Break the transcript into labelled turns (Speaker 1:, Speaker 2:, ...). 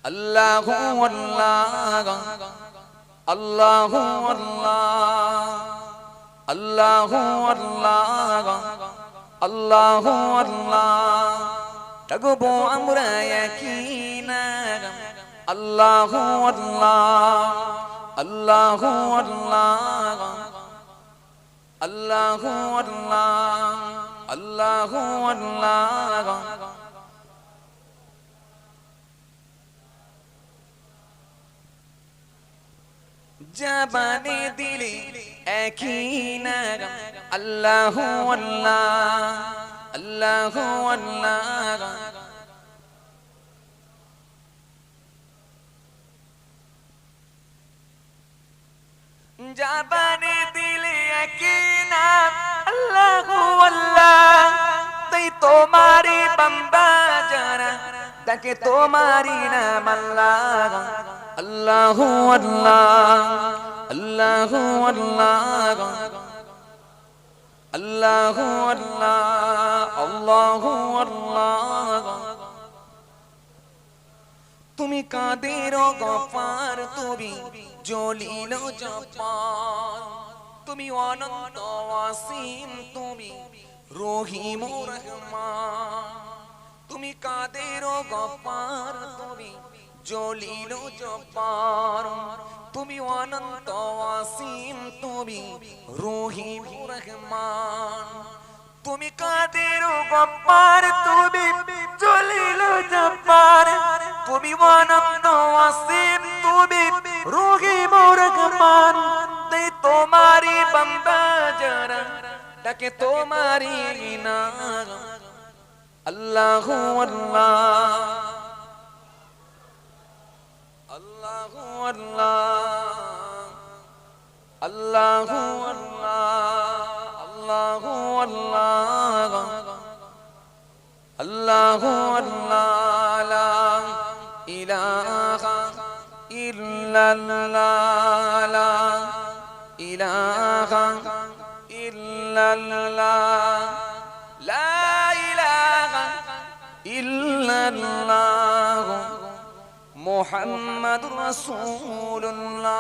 Speaker 1: আল্লাহু আল্লাহ আল্লাহু আল্লাহ আল্লাহু আল্লাহ আল্লাহু আল্লাহ ডাকবো আমরা একই নাম আল্লাহু আল্লাহ আল্লাহু আল্লাহ আল্লাহু আল্লাহ আল্লাহু আল্লাহ জবানে দিলে একই নাম আল্লাহু আল্লাহ আল্লাহু আল্লাহ জবানে দিলে একই নাম আল্লাহু আল্লাহ তাই তোমারি বান্দা যারা তাকে তোমারি নাম আল্লাহ আল্লাহু আল্লাহ আল্লাহু আল্লাহ আল্লাহু আল্লাহ আল্লাহু আল্লাহ তুমি কাদের গফার তুমি জলিল জব্বার তুমি অনন্ত ওয়াসিম তুমি রহিম রহমান তুমি কাদের গফার তুমি জলিল জব্বার তুমি অনন্ত ওয়াসিম তুমি রহিম রহমান তুমি কাদের গফার তুমি জলিল জব্বার তুমি অনন্ত ওয়াসিম তুমি রহিম রহমান তাই তোমারি বান্দা যারা তাকে তোমারি নাম আল্লাহু আল্লাহ আল্লাহু আল্লাহ আল্লাহু আল্লাহ আল্লাহু আল্লাহ আল্লাহু আল্লাহ লা ইলাহা ইল্লাল্লাহ লা ইলাহা ইল্লাল্লাহ লা ইলাহা ইল্লাল্লাহ মুহাম্মাদুর রাসূলুল্লাহ